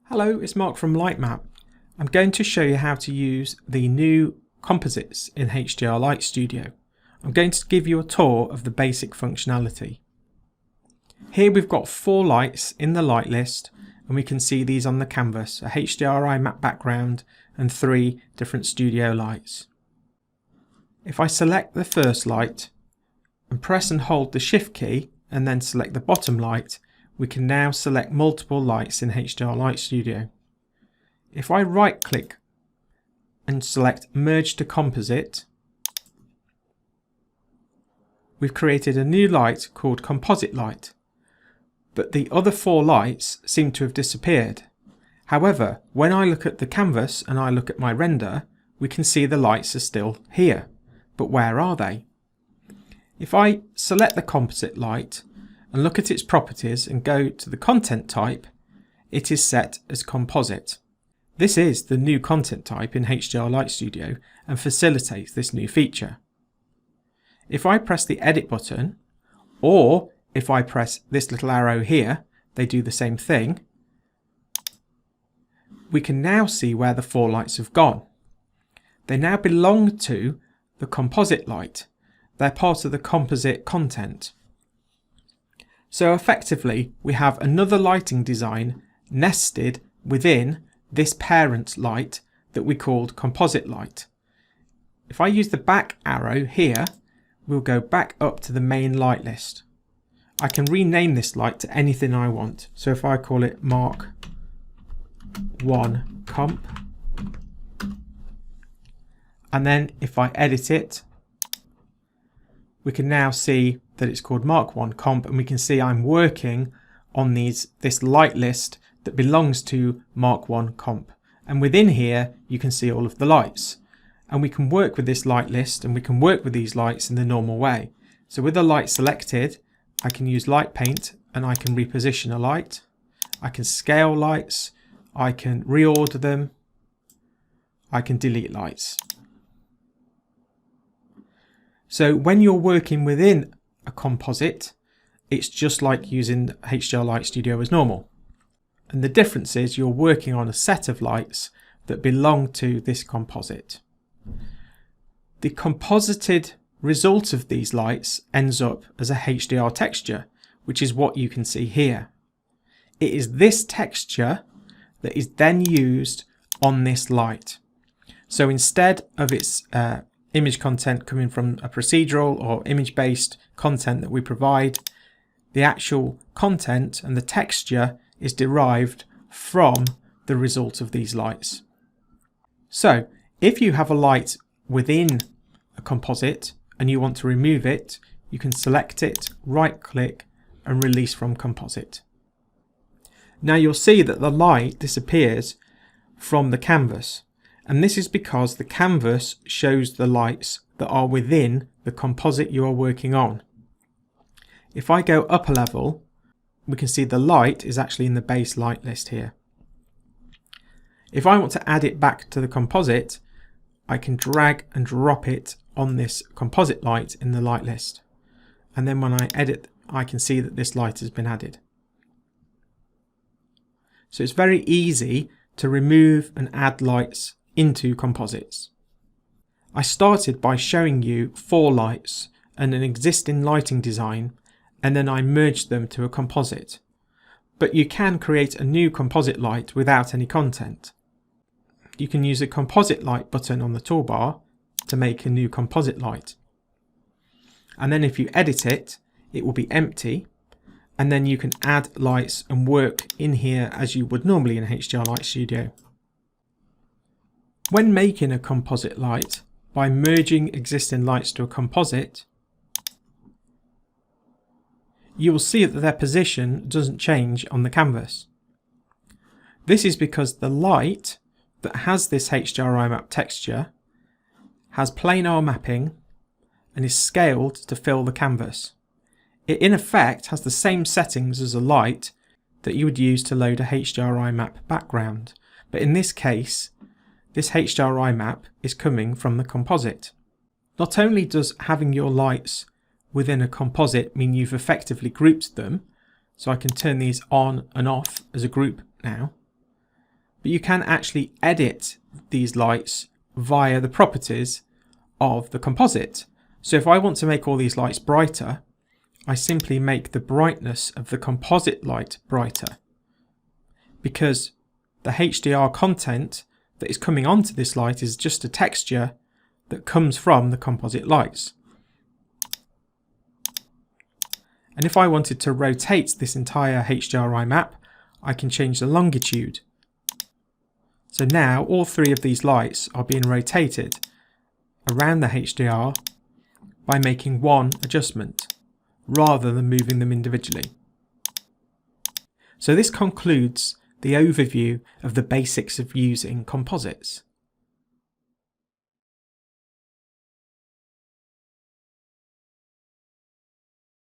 Hello, it's Mark from Lightmap. I'm going to show you how to use the new composites in HDR Light Studio. I'm going to give you a tour of the basic functionality. Here we've got 4 lights in the light list, and we can see these on the canvas, a HDRI matte background and 3 different studio lights. If I select the first light and press and hold the shift key and then select the bottom light, we can now select multiple lights in HDR Light Studio. If I right click and select Merge to Composite, we've created a new light called Composite Light, but the other 4 lights seem to have disappeared. However, when I look at the canvas and I look at my render, we can see the lights are still here, but where are they? If I select the composite light and look at its properties and go to the content type, it is set as composite. This is the new content type in HDR Light Studio and facilitates this new feature. If I press the edit button, or if I press this little arrow here, they do the same thing, we can now see where the 4 lights have gone. They now belong to the composite light. They're part of the composite content. So effectively, we have another lighting design nested within this parent light that we called composite light. If I use the back arrow here, we'll go back up to the main light list. I can rename this light to anything I want. So if I call it Mark 1 Comp, and then if I edit it, we can now see that it's called Mark 1 Comp, and we can see I'm working on this light list that belongs to Mark 1 Comp. And within here, you can see all of the lights. And we can work with this light list, and we can work with these lights in the normal way. So with the light selected, I can use light paint and I can reposition a light. I can scale lights. I can reorder them. I can delete lights. So when you're working within a composite, it's just like using HDR Light Studio as normal. And the difference is you're working on a set of lights that belong to this composite. The composited result of these lights ends up as a HDR texture, which is what you can see here. It is this texture that is then used on this light. So instead of its image content coming from a procedural or image-based content that we provide, the actual content and the texture is derived from the result of these lights. So if you have a light within a composite and you want to remove it, you can select it, right click and release from composite. Now you'll see that the light disappears from the canvas, and this is because the canvas shows the lights that are within the composite you are working on. If I go up a level, we can see the light is actually in the base light list here. If I want to add it back to the composite, I can drag and drop it on this composite light in the light list. And then when I edit, I can see that this light has been added. So it's very easy to remove and add lights into composites. I started by showing you 4 lights and an existing lighting design, and then I merged them to a composite. But you can create a new composite light without any content. You can use a composite light button on the toolbar to make a new composite light. And then if you edit it, it will be empty, and then you can add lights and work in here as you would normally in HDR Light Studio. When making a composite light, by merging existing lights to a composite, you will see that their position doesn't change on the canvas. This is because the light that has this HDRI map texture has planar mapping and is scaled to fill the canvas. It in effect has the same settings as a light that you would use to load a HDRI map background, but in this case this HDRI map is coming from the composite. Not only does having your lights within a composite mean you've effectively grouped them, so I can turn these on and off as a group now, but you can actually edit these lights via the properties of the composite. So if I want to make all these lights brighter, I simply make the brightness of the composite light brighter, because the HDR content that is coming onto this light is just a texture that comes from the composite lights. And if I wanted to rotate this entire HDRI map, I can change the longitude. So now all three of these lights are being rotated around the HDR by making one adjustment, rather than moving them individually. So this concludes the overview of the basics of using composites.